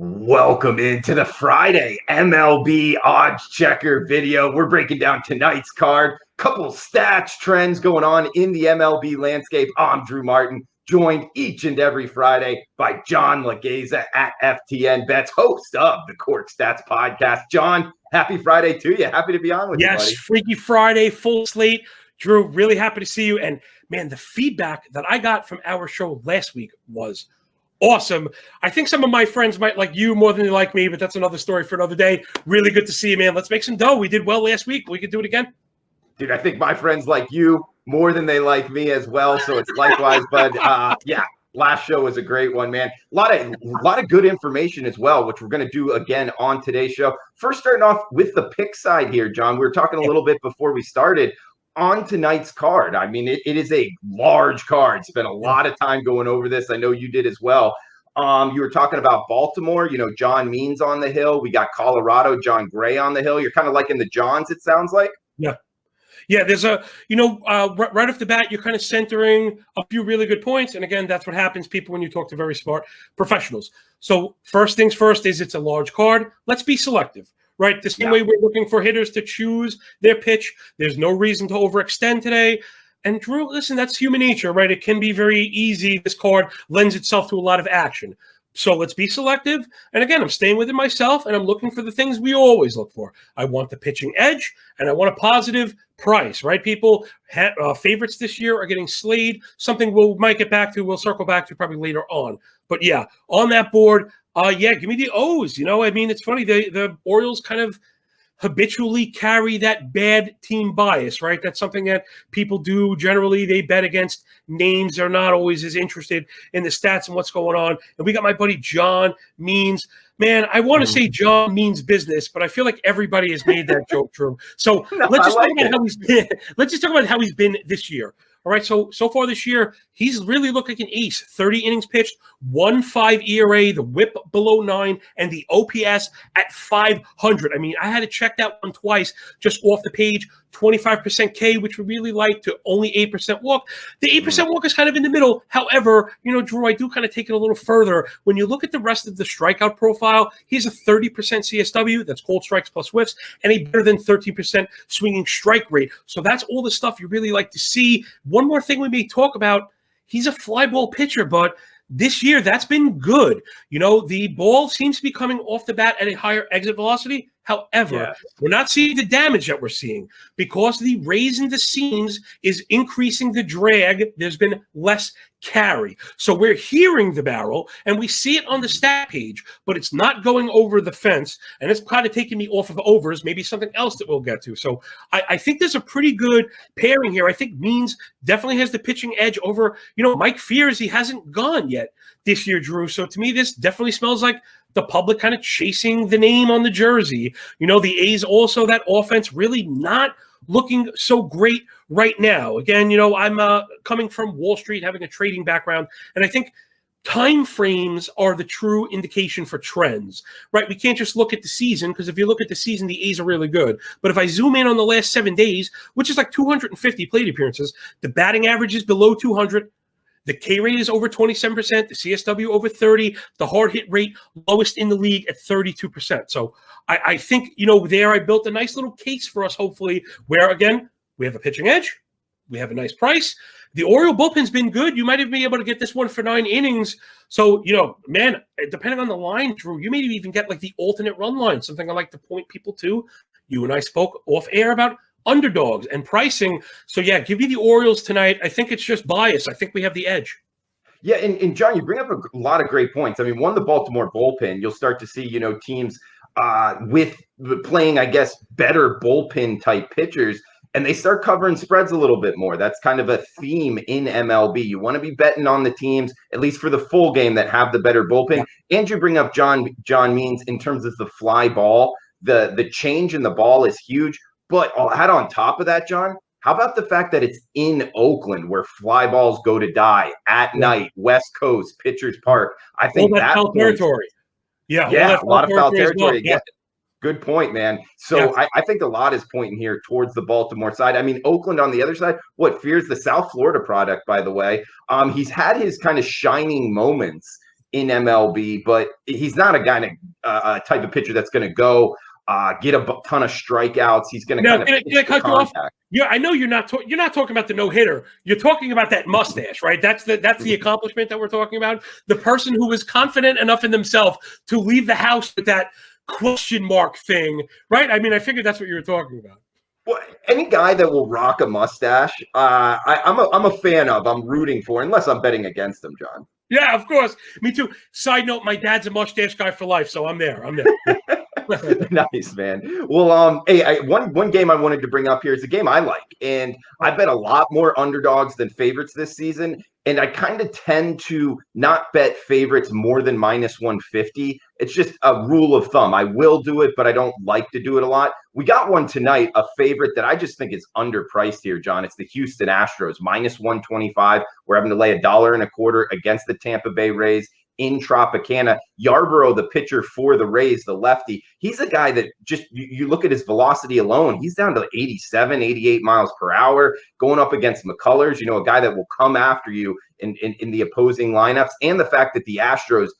Welcome into the Friday MLB odds checker video. We're breaking down tonight's card, couple stats, trends going on in the MLB landscape. I'm Drew Martin, joined each and every Friday by John Laghezza at FTN Bets, host of the Court Stats podcast. John, happy Friday to you. Happy to be on with you, buddy. Yes, Freaky Friday, full slate. Drew, really happy to see you. And man, the feedback that I got from our show last week was awesome. I think some of my friends might like you more than they like me, but that's another story for another day. Really good to see you, man. Let's make some dough. We did well last week. We could do it again. Dude, I think my friends like you more than they like me as well. So it's likewise, bud. Yeah, last show was a great one, man. A lot of good information as well, which we're going to do again on today's show. First, starting off with the pick side here, John. We were talking a little bit before we started on tonight's card. I mean, it is a large card. Spent a lot of time going over this. I know you did as well. You were talking about Baltimore, John Means on the hill. We got Colorado, John Gray on the hill. You're kind of liking the Johns, it sounds like. Yeah, there's right off the bat, you're kind of centering a few really good points. And again, that's what happens, people, when you talk to very smart professionals. So first things first is it's a large card. Let's be selective. Right, the same way we're looking for hitters to choose their pitch. There's no reason to overextend today. And Drew, listen, that's human nature, right? It can be very easy. This card lends itself to a lot of action. So let's be selective. And again, I'm staying within myself, and I'm looking for the things we always look for. I want the pitching edge, and I want a positive price, right? People, favorites this year are getting slayed, something we might get back to. We'll circle back to probably later on. But yeah, on that board, give me the O's. I mean, it's funny. The Orioles kind of habitually carry that bad team bias, right? That's something that people do. Generally, they bet against names. They're not always as interested in the stats and what's going on. And we got my buddy John Means. Man, I want to say John means business, but I feel like everybody has made that joke true. So let's just talk about how he's been. Let's just talk about how he's been this year. All right, so far this year, he's really looked like an ace. 30 innings pitched, 1.5 ERA, the whip below 9, and the OPS at 500. I mean, I had to check that one twice just off the page. 25% K, which we really like, to only 8% walk. The 8% walk is kind of in the middle. However, Drew, I do kind of take it a little further. When you look at the rest of the strikeout profile, he's a 30% CSW, that's cold strikes plus whiffs, and a better than 13% swinging strike rate. So that's all the stuff you really like to see. One more thing we may talk about, he's a fly ball pitcher, but this year, that's been good. The ball seems to be coming off the bat at a higher exit velocity. However, we're not seeing the damage that we're seeing because the raise in the seams is increasing the drag. There's been less carry. So we're hearing the barrel, and we see it on the stat page, but it's not going over the fence, and it's kind of taking me off of overs, maybe something else that we'll get to. So I think there's a pretty good pairing here. I think Means definitely has the pitching edge over, Mike Fears. He hasn't gone yet this year, Drew. So to me, this definitely smells like the public kind of chasing the name on the jersey. The A's also, that offense really not looking so great right now. Again, I'm coming from Wall Street, having a trading background, and I think time frames are the true indication for trends, right? We can't just look at the season, because if you look at the season, the A's are really good. But if I zoom in on the last 7 days, which is like 250 plate appearances, the batting average is below 200. The K rate is over 27%, the CSW over 30, the hard hit rate lowest in the league at 32%. So I think, there I built a nice little case for us, hopefully, where, again, we have a pitching edge, we have a nice price. The Oriole bullpen's been good. You might have been able to get this one for 9 innings. So, man, depending on the line, Drew, you may even get like the alternate run line, something I like to point people to. You and I spoke off air about underdogs and pricing. So yeah, give me the Orioles tonight. I think it's just bias. I think we have the edge. Yeah, and John, you bring up a lot of great points. I mean, the Baltimore bullpen, you'll start to see, teams with playing, I guess, better bullpen type pitchers, and they start covering spreads a little bit more. That's kind of a theme in MLB. You want to be betting on the teams, at least for the full game, that have the better bullpen. Yeah. And you bring up John Means in terms of the fly ball. The change in the ball is huge. But I'll add on top of that, John, how about the fact that it's in Oakland, where fly balls go to die at night, West Coast, Pitchers Park? I think that foul territory. Yeah, a lot of foul territory. Good point, man. Yeah. So I think a lot is pointing here towards the Baltimore side. I mean, Oakland on the other side, what fears the South Florida product, by the way. He's had his kind of shining moments in MLB, but he's not a guy, type of pitcher that's going to go get a ton of strikeouts. He's going to Now, kind of can I cut you off? contact. Yeah, I know you're not talking about the no hitter. You're talking about that mustache, right? That's the accomplishment that we're talking about. The person who was confident enough in themselves to leave the house with that question mark thing, right? I mean, I figured that's what you were talking about. Well, any guy that will rock a mustache, I'm a fan of. I'm rooting for, unless I'm betting against him, John. Yeah, of course. Me too. Side note: my dad's a mustache guy for life, so I'm there. Nice, man. Well, hey, one game I wanted to bring up here is a game I like, and I bet a lot more underdogs than favorites this season. And I kind of tend to not bet favorites more than minus 150. It's just a rule of thumb. I will do it, but I don't like to do it a lot. We got one tonight, a favorite that I just think is underpriced here, John. It's the Houston Astros, minus 125. We're having to lay $1.25 against the Tampa Bay Rays in Tropicana. Yarbrough, the pitcher for the Rays, the lefty, he's a guy that just, you look at his velocity alone, he's down to 87, 88 miles per hour, going up against McCullers, a guy that will come after you in the opposing lineups. And the fact that the Astros,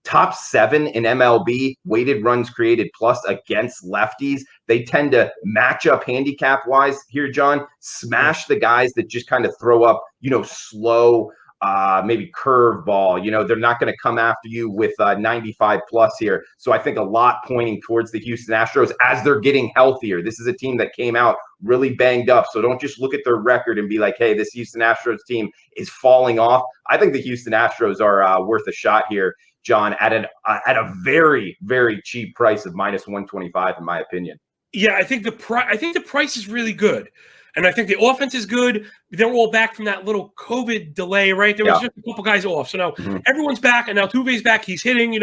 top 7 in MLB, weighted runs created plus against lefties. They tend to match up handicap-wise here, John, smash the guys that just kind of throw up, slow, maybe curveball. They're not going to come after you with 95 plus here. So I think a lot pointing towards the Houston Astros as they're getting healthier. This is a team that came out really banged up. So don't just look at their record and be like, hey, this Houston Astros team is falling off. I think the Houston Astros are worth a shot here, John, at a very, very cheap price of minus 125, in my opinion. Yeah, I think the price is really good. And I think the offense is good. They're all back from that little COVID delay, right? There was just a couple guys off. So now everyone's back, and now Tuve's back. He's hitting,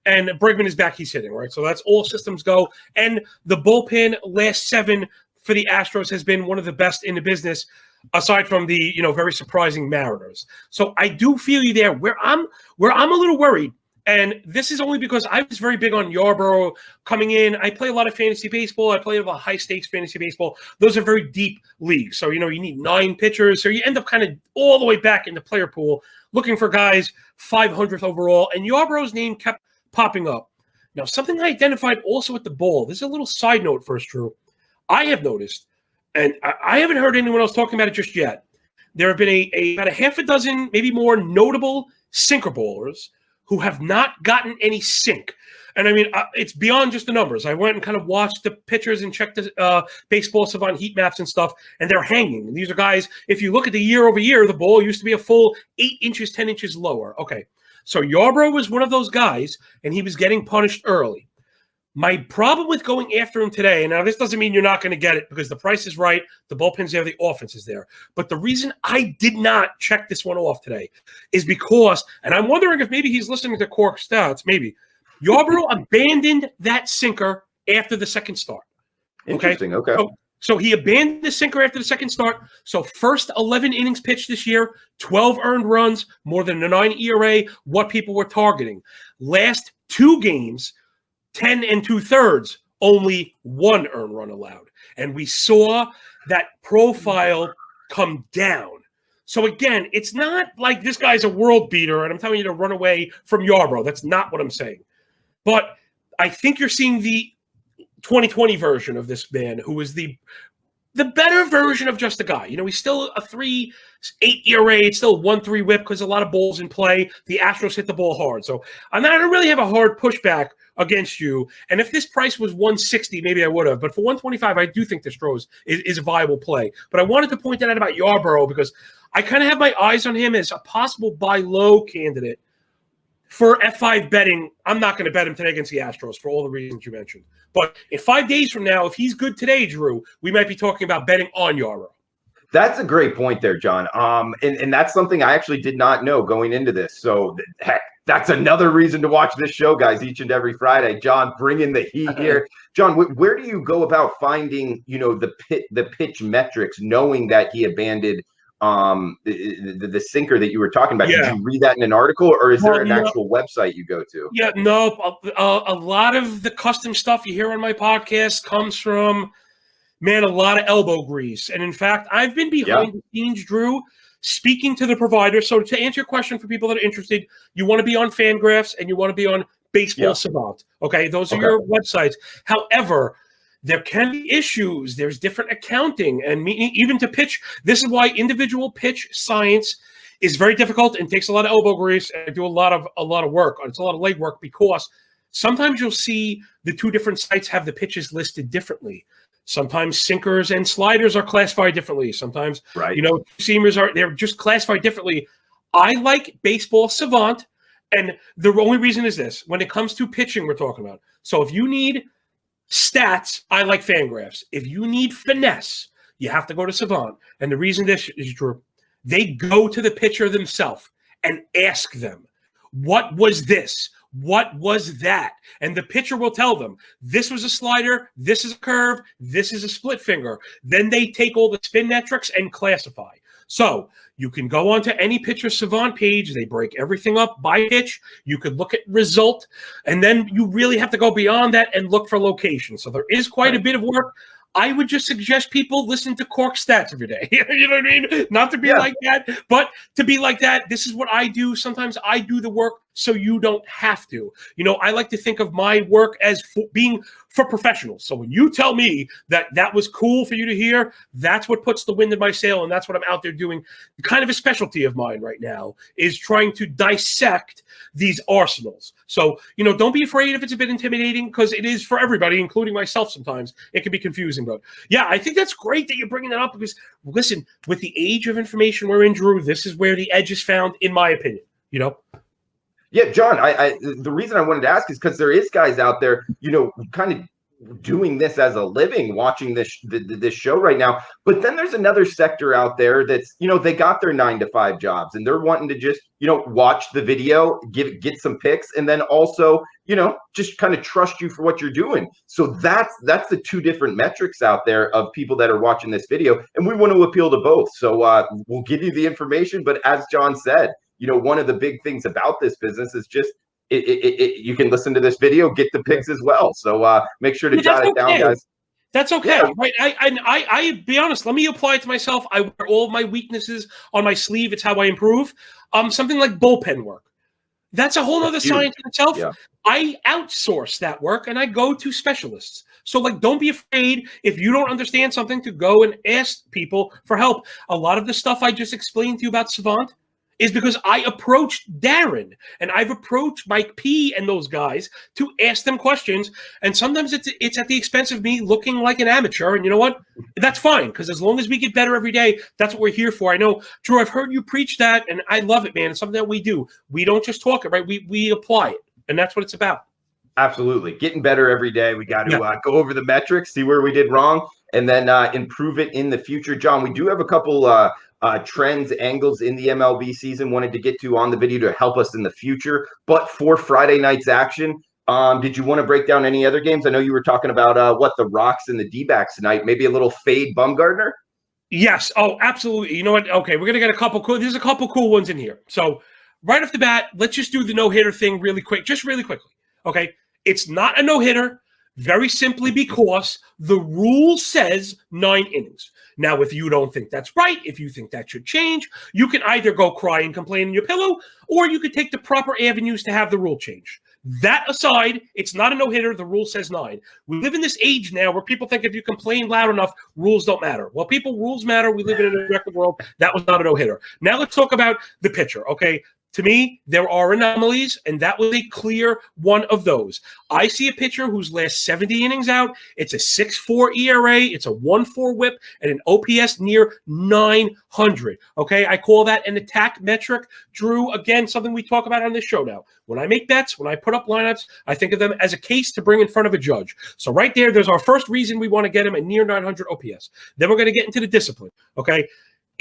and Bregman is back. He's hitting, right? So that's all systems go. And the bullpen last 7 for the Astros has been one of the best in the business, aside from the, very surprising Mariners. So I do feel you there. Where I'm a little worried, and this is only because I was very big on Yarbrough coming in. I play a lot of fantasy baseball. I play a lot of high-stakes fantasy baseball. Those are very deep leagues. So, you need 9 pitchers. So you end up kind of all the way back in the player pool looking for guys 500th overall. And Yarbrough's name kept popping up. Now, something I identified also at the ball. This is a little side note first, Drew. I have noticed, and I haven't heard anyone else talking about it just yet, there have been about a half a dozen, maybe more, notable sinker bowlers who have not gotten any sink. And I mean, it's beyond just the numbers. I went and kind of watched the pitchers and checked the Baseball Savant heat maps and stuff, and they're hanging. And these are guys, if you look at the year over year, the ball used to be a full 8 inches, 10 inches lower. Okay, so Yarbrough was one of those guys, and he was getting punished early. My problem with going after him today, and now this doesn't mean you're not going to get it because the price is right, the bullpen's there, the offense is there. But the reason I did not check this one off today is because, and I'm wondering if maybe he's listening to Cork Stats, maybe, Yarbrough abandoned that sinker after the second start. Interesting, okay. So he abandoned the sinker after the second start. So first 11 innings pitched this year, 12 earned runs, more than a 9 ERA, what people were targeting. Last 2 games, 10 2/3, only 1 earned run allowed. And we saw that profile come down. So again, it's not like this guy's a world beater and I'm telling you to run away from Yarbrough. That's not what I'm saying. But I think you're seeing the 2020 version of this man who is the better version of just a guy. He's still a 3.8 ERA. It's still a 1.3 whip because a lot of balls in play. The Astros hit the ball hard. So I don't really have a hard pushback against you. And if this price was 160, maybe I would have. But for 125, I do think the Astros is a viable play. But I wanted to point that out about Yarbrough because I kind of have my eyes on him as a possible buy low candidate for F5 betting. I'm not going to bet him today against the Astros for all the reasons you mentioned. But in 5 days from now, if he's good today, Drew, we might be talking about betting on Yarbrough. That's a great point there, John. And that's something I actually did not know going into this. So heck, that's another reason to watch this show, guys, each and every Friday. John, bring in the heat here. John, where do you go about finding, the pitch metrics, knowing that he abandoned the sinker that you were talking about. Yeah. Did you read that in an article, or is there an No. actual website you go to? Yeah, no. A lot of the custom stuff you hear on my podcast comes from, man, a lot of elbow grease. And in fact, I've been behind the scenes, Drew, speaking to the provider. So to answer your question for people that are interested, you want to be on Fangraphs and you want to be on Baseball Savant. Okay, those are your websites. However, there can be issues. There's different accounting and even to pitch. This is why individual pitch science is very difficult and takes a lot of elbow grease and do a lot of work. It's a lot of leg work because sometimes you'll see the two different sites have the pitches listed differently. Sometimes sinkers and sliders are classified differently. Sometimes, seamers they're just classified differently. I like Baseball Savant, and the only reason is this: when it comes to pitching, we're talking about. So if you need stats, I like Fangraphs. If you need finesse, you have to go to Savant. And the reason this is true, they go to the pitcher themselves and ask them, what was this? What was that? And the pitcher will tell them, this was a slider, this is a curve, this is a split finger. Then they take all the spin metrics and classify. So you can go onto any pitcher Savant page. They break everything up by pitch. You could look at result, and then you really have to go beyond that and look for location. So there is quite a bit of work. I would just suggest people listen to Cork Stats every day. You know what I mean? Not to be like that, but to be like that. This is what I do. Sometimes I do the work so you don't have to. I like to think of my work as being for professionals. So when you tell me that was cool for you to hear, that's what puts the wind in my sail, and that's what I'm out there doing. Kind of a specialty of mine right now is trying to dissect these arsenals. So, don't be afraid if it's a bit intimidating, because it is for everybody, including myself sometimes. It can be confusing. But, yeah, I think that's great that you're bringing that up because, listen, with the age of information we're in, Drew, this is where the edge is found, in my opinion, Yeah, John, I the reason I wanted to ask is because there is guys out there, kind of doing this as a living, watching this show right now. But then there's another sector out there that's, they got their 9-to-5 jobs and they're wanting to just, watch the video, get some picks, and then also, just kind of trust you for what you're doing. So that's the two different metrics out there of people that are watching this video, and we want to appeal to both. So we'll give you the information, but as John said, one of the big things about this business is just you can listen to this video, get the picks as well. So make sure to jot it down, guys. That's okay, right? I be honest. Let me apply it to myself. I wear all of my weaknesses on my sleeve. It's how I improve. Something like bullpen work. That's a whole other science in itself. Yeah. I outsource that work and I go to specialists. So, don't be afraid if you don't understand something to go and ask people for help. A lot of the stuff I just explained to you about Savant is because I approached Darren and I've approached Mike P and those guys to ask them questions. And sometimes it's at the expense of me looking like an amateur. And you know what? That's fine, because as long as we get better every day, that's what we're here for. I know, Drew, I've heard you preach that, and I love it, man. It's something that we do. We don't just talk it, right? We apply it, and that's what it's about. Absolutely. Getting better every day. We got to go over the metrics, see where we did wrong, and then improve it in the future. John, we do have a couple trends, angles in the MLB season wanted to get to on the video to help us in the future. But for Friday night's action, did you want to break down any other games? I know you were talking about the Rocks and the D-backs tonight. Maybe a little fade Bumgarner? Yes. Oh, absolutely. You know what? Okay, we're going to get a couple cool. There's a couple cool ones in here. So right off the bat, let's just do the no-hitter thing really quickly. Okay? It's not a no-hitter. Very simply because the rule says 9 innings. Now, if you don't think that's right, if you think that should change, you can either go cry and complain in your pillow, or you could take the proper avenues to have the rule changed. That aside, it's not a no-hitter. The rule says 9. We live in this age now where people think if you complain loud enough, rules don't matter. Well, rules matter. We live in an objective world. That was not a no-hitter. Now let's talk about the pitcher, okay? To me, there are anomalies, and that was a clear one of those. I see a pitcher whose last 70 innings out, it's a 6.4 ERA, it's a 1.4 whip, and an OPS near 900. Okay, I call that an attack metric. Drew, again, something we talk about on this show now. When I make bets, when I put up lineups, I think of them as a case to bring in front of a judge. So right there's our first reason we want to get him at near 900 OPS. Then we're going to get into the discipline, okay?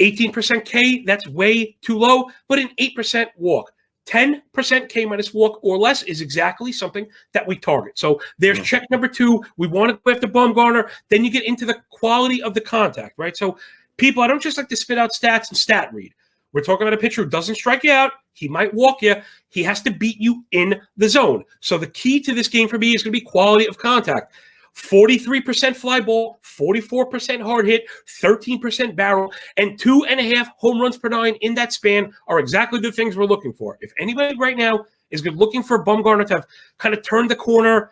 18% K, that's way too low, but an 8% walk. 10% K minus walk or less is exactly something that we target. So there's check number 2. We want to go after Bumgarner. Then you get into the quality of the contact, right? So people, I don't just like to spit out stats and stat read. We're talking about a pitcher who doesn't strike you out. He might walk you. He has to beat you in the zone. So the key to this game for me is going to be quality of contact. 43% fly ball, 44% hard hit, 13% barrel, and 2.5 home runs per 9 in that span are exactly the things we're looking for. If anybody right now is looking for Bumgarner to have kind of turned the corner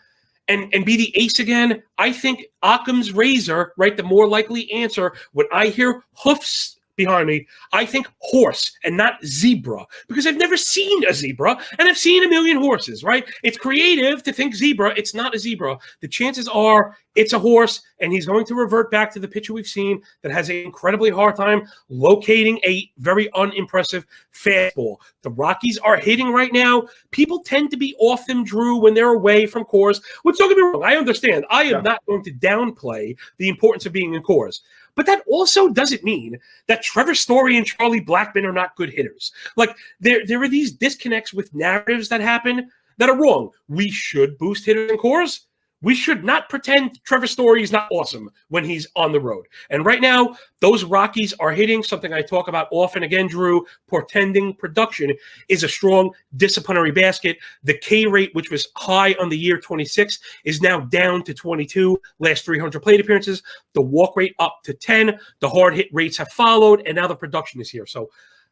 and be the ace again, I think Occam's razor, right, the more likely answer, when I hear hoofs behind me, I think horse and not zebra, because I've never seen a zebra and I've seen a million horses, right? It's creative to think zebra. It's not a zebra. The chances are it's a horse, and he's going to revert back to the pitcher we've seen that has an incredibly hard time locating a very unimpressive fastball. The Rockies are hitting right now. People tend to be off them, Drew, when they're away from Coors, which don't get me wrong. I understand. I am not going to downplay the importance of being in Coors. But that also doesn't mean that Trevor Story and Charlie Blackmon are not good hitters. Like, there are these disconnects with narratives that happen that are wrong. We should boost hitters in Coors. We should not pretend Trevor Story is not awesome when he's on the road. And right now, those Rockies are hitting something I talk about often. Again, Drew, portending production is a strong disciplinary basket. The K rate, which was high on the year 26, is now down to 22 last 300 plate appearances. The walk rate up to 10. The hard hit rates have followed, and now the production is here. So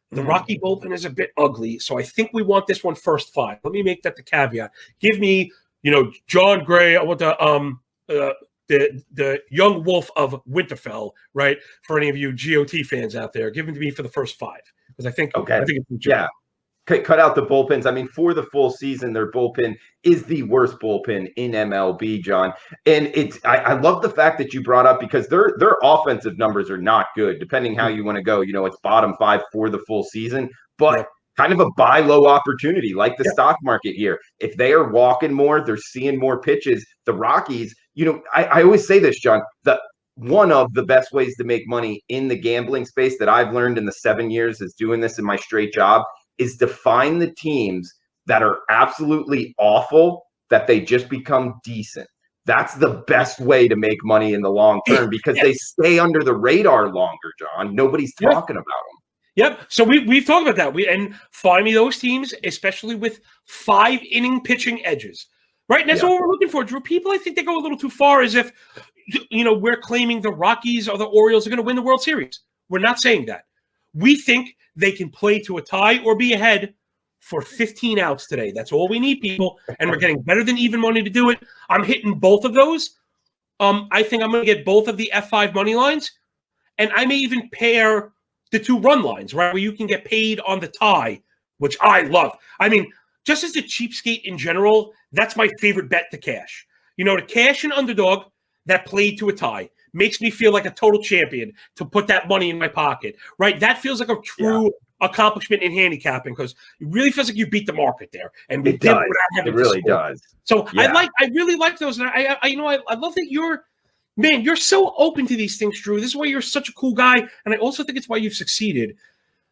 the Rocky bullpen is a bit ugly. So I think we want this one first 5. Let me make that the caveat. Give me, John Gray. I want the young wolf of Winterfell, right? For any of you GOT fans out there, give him to me for the first 5, because I think it's cut out the bullpens. I mean, for the full season, their bullpen is the worst bullpen in MLB, John. And I love the fact that you brought up, because their offensive numbers are not good, depending how you want to go. It's bottom 5 for the full season, but kind of a buy low opportunity, like the stock market here. If they are walking more, they're seeing more pitches. The Rockies, I always say this, John, one of the best ways to make money in the gambling space that I've learned in the 7 years is doing this in my straight job is to find the teams that are absolutely awful, that they just become decent. That's the best way to make money in the long term, because they stay under the radar longer, John. Nobody's talking about them. Yep. So we've talked about that. And find me those teams, especially with 5-inning pitching edges, right? And that's what we're looking for, Drew. People, I think they go a little too far, as if, we're claiming the Rockies or the Orioles are going to win the World Series. We're not saying that. We think they can play to a tie or be ahead for 15 outs today. That's all we need, people. And we're getting better than even money to do it. I'm hitting both of those. I think I'm going to get both of the F5 money lines. And I may even pair the 2 run lines, right, where you can get paid on the tie, which I love. I mean, just as a cheapskate in general, that's my favorite bet to cash. To cash an underdog that played to a tie makes me feel like a total champion to put that money in my pocket, right? That feels like a true accomplishment in handicapping, because it really feels like you beat the market there. And it does. It really does. So I really like those. And I love that you're so open to these things, Drew. This is why you're such a cool guy. And I also think it's why you've succeeded.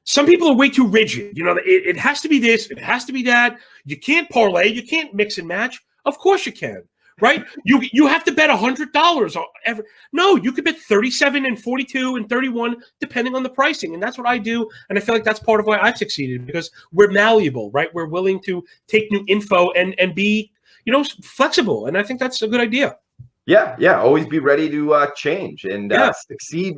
Some people are way too rigid. It has to be this. It has to be that. You can't parlay. You can't mix and match. Of course you can, right? You have to bet $100 every. No, you could bet 37 and 42 and 31, depending on the pricing. And that's what I do. And I feel like that's part of why I've succeeded, because we're malleable, right? We're willing to take new info and be, flexible. And I think that's a good idea. Yeah. Always be ready to change and succeed.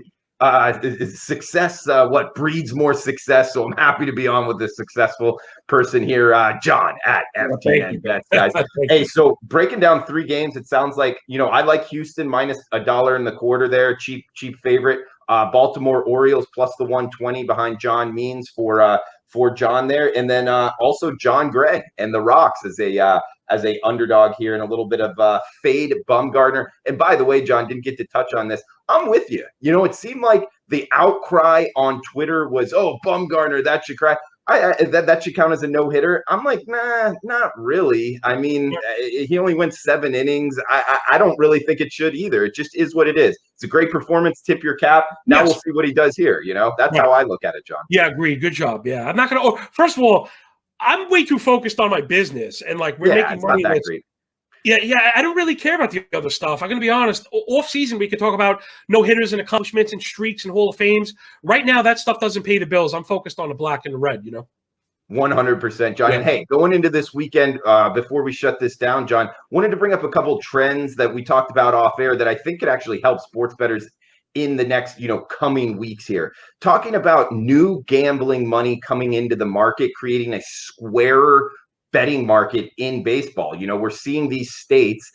Success, what breeds more success? So I'm happy to be on with this successful person here, John at FTN Bets, guys. Hey, so breaking down 3 games, it sounds like, I like Houston minus $1.25 there, cheap favorite. Baltimore Orioles plus the 120 behind John Means for John there, and then also John Gray and the Rocks as a underdog here, and a little bit of fade Bumgarner. And by the way, John, didn't get to touch on this. I'm with you. It seemed like the outcry on Twitter was, "Oh, Bumgarner, that should cry. That should count as a no-hitter." I'm like, nah, not really. I mean, he only went 7 innings. I don't really think it should either. It just is what it is. It's a great performance. Tip your cap. Now we'll see what he does here. That's how I look at it, John. Yeah, agreed. Good job. Yeah, I'm not going to. First of all, I'm way too focused on my business, and we're making money. Not that great. Yeah. I don't really care about the other stuff. I'm going to be honest. Off season, we could talk about no hitters and accomplishments and streaks and Hall of Fames. Right now, that stuff doesn't pay the bills. I'm focused on the black and the red. 100%, John. Yeah. And hey, going into this weekend, before we shut this down, John, wanted to bring up a couple trends that we talked about off air that I think could actually help sports bettors in the next, coming weeks here. Talking about new gambling money coming into the market, creating a squarer betting market in baseball. We're seeing these states,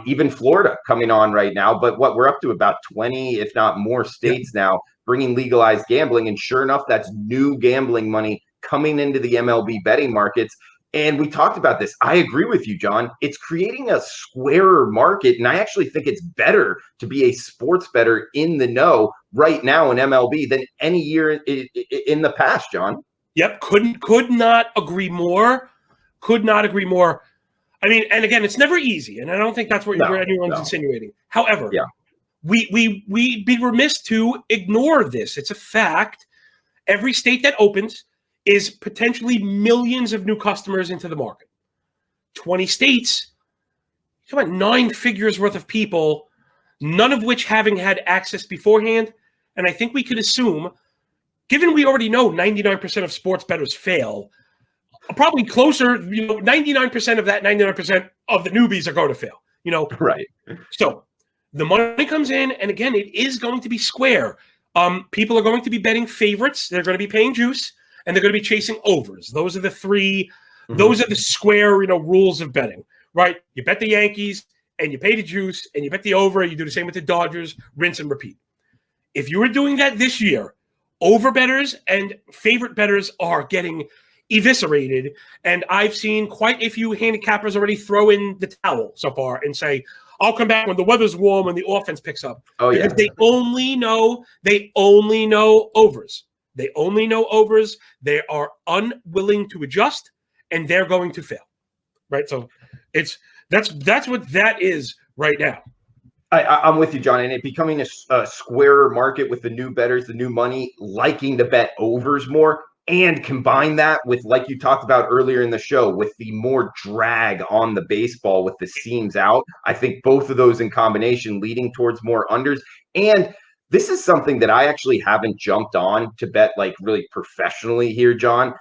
even Florida coming on right now, but we're up to about 20, if not more states now bringing legalized gambling. And sure enough, that's new gambling money coming into the MLB betting markets. And we talked about this. I agree with you, John. It's creating a squarer market. And I actually think it's better to be a sports bettor in the know right now in MLB than any year in the past, John. Yep. Could not agree more. Could not agree more. I mean, and again, it's never easy. And I don't think that's what anyone's insinuating. However, we'd be remiss to ignore this. It's a fact. Every state that opens is potentially millions of new customers into the market. 20 states, you're talking about 9 figures worth of people, none of which having had access beforehand. And I think we could assume, given we already know 99% of sports bettors fail, probably closer, 99% of that 99% of the newbies are going to fail, Right. So the money comes in, and again, it is going to be square. People are going to be betting favorites. They're going to be paying juice, and they're going to be chasing overs. Those are the three. Mm-hmm. Those are the square, rules of betting, right? You bet the Yankees, and you pay the juice, and you bet the over. You do the same with the Dodgers. Rinse and repeat. If you were doing that this year, over bettors and favorite bettors are getting eviscerated, and I've seen quite a few handicappers already throw in the towel so far and say, I'll come back when the weather's warm and the offense picks up. Because they only know overs. They only know overs. They are unwilling to adjust, and they're going to fail. Right? So that's what that is right now. I'm with you, John, and it becoming a squarer market with the new bettors, the new money, liking to bet overs more. And combine that with, like you talked about earlier in the show, with the more drag on the baseball with the seams out. I think both of those in combination leading towards more unders. And this is something that I actually haven't jumped on to bet like really professionally here, John,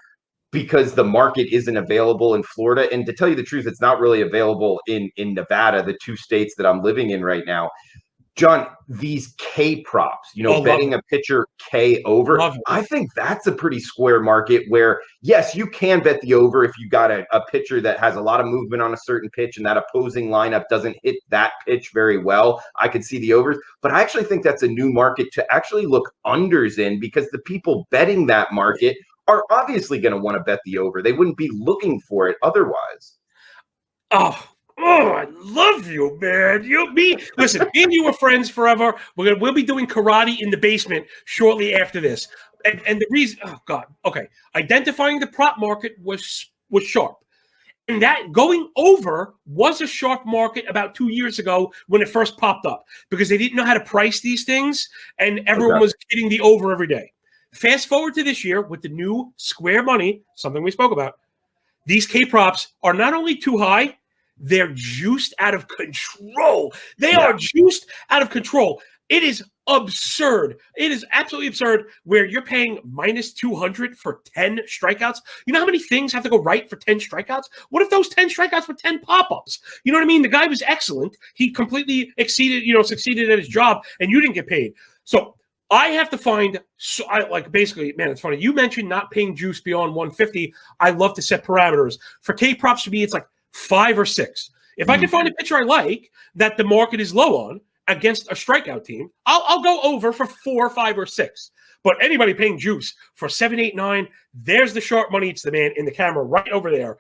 because the market isn't available in Florida. And to tell you the truth, it's not really available in Nevada, the 2 states that I'm living in right now. John, these K props, betting a pitcher K over, I think that's a pretty square market where, yes, you can bet the over if you got a pitcher that has a lot of movement on a certain pitch and that opposing lineup doesn't hit that pitch very well. I could see the overs, but I actually think that's a new market to actually look unders in, because the people betting that market are obviously going to want to bet the over. They wouldn't be looking for it otherwise. Oh, I love you, man. Listen, me and you were friends forever. We'll be doing karate in the basement shortly after this. And the reason, identifying the prop market was sharp. And that going over was a sharp market about 2 years ago when it first popped up, because they didn't know how to price these things, and everyone was hitting the over every day. Fast forward to this year with the new square money, something we spoke about. These K props are not only too high, they're juiced out of control. They are juiced out of control. It is absurd. It is absolutely absurd where you're paying minus 200 for 10 strikeouts. You know how many things have to go right for 10 strikeouts? What if those 10 strikeouts were 10 pop-ups? You know what I mean? The guy was excellent. He completely succeeded at his job, and you didn't get paid. So I have to find, basically, man, it's funny. You mentioned not paying juice beyond 150. I love to set parameters. For K props, for me, it's like 5 or 6. If I can find a pitcher I like that the market is low on against a strikeout team, I'll go over for 4, 5, or 6. But anybody paying juice for 7, 8, 9, there's the sharp money. It's the man in the camera right over there,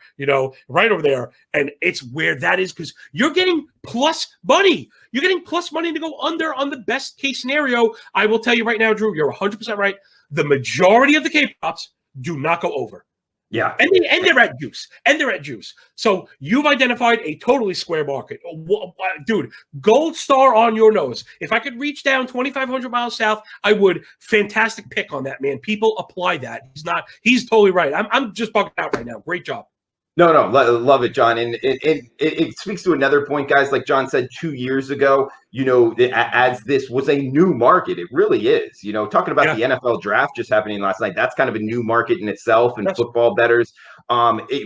right over there. And it's where that is, because you're getting plus money. You're getting plus money to go under on the best case scenario. I will tell you right now, Drew, you're 100% right. The majority of the K props do not go over. Yeah. And they're at juice. So you've identified a totally square market. Dude, gold star on your nose. If I could reach down 2,500 miles south, I would. Fantastic pick on that, man. People apply that. He's totally right. I'm just bugging out right now. Great job. No, love it, John. And it speaks to another point, guys. Like John said 2 years ago, as this was a new market, it really is. Talking about Yeah. the NFL draft just happening last night, that's kind of a new market in itself, and Yes. football bettors.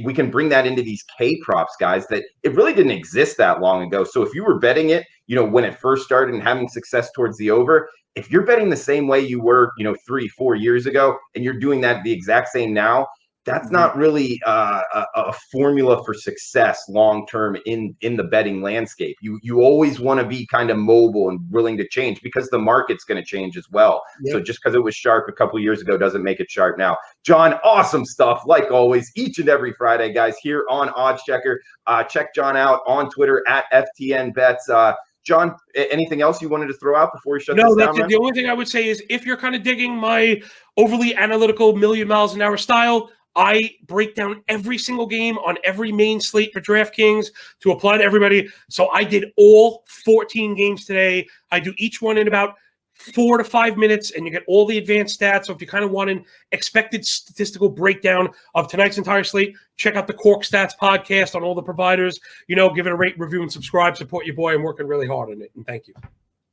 We can bring that into these K props, guys, that it really didn't exist that long ago. So if you were betting it, when it first started and having success towards the over, if you're betting the same way you were, 3-4 years ago, and you're doing that the exact same now, that's not really a formula for success long term in the betting landscape. You always want to be kind of mobile and willing to change because the market's going to change as well. Yep. So just because it was sharp a couple of years ago doesn't make it sharp now. John, awesome stuff like always, each and every Friday, guys, here on Odds Checker. Check John out on Twitter at FTN Bets. John, anything else you wanted to throw out before we shut this down? No, that's it. The only thing I would say is if you're kind of digging my overly analytical million miles an hour style, I break down every single game on every main slate for DraftKings to apply to everybody. So I did all 14 games today. I do each one in about 4 to 5 minutes, and you get all the advanced stats. So if you kind of want an expected statistical breakdown of tonight's entire slate, check out the Cork Stats podcast on all the providers. Give it a rate, review, and subscribe. Support your boy. I'm working really hard on it, and thank you.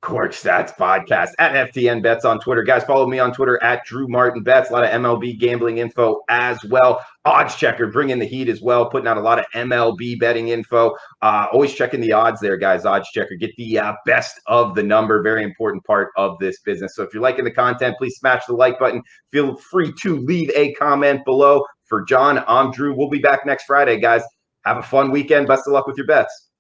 Cork Stats Podcast at FTN Bets on Twitter. Guys, follow me on Twitter at Drew Martin Bets. A lot of MLB gambling info as well. Odds Checker, bringing the heat as well, putting out a lot of MLB betting info. Always checking the odds there, guys. Odds Checker, get the best of the number. Very important part of this business. So if you're liking the content, please smash the like button. Feel free to leave a comment below. For John, I'm Drew. We'll be back next Friday, guys. Have a fun weekend. Best of luck with your bets.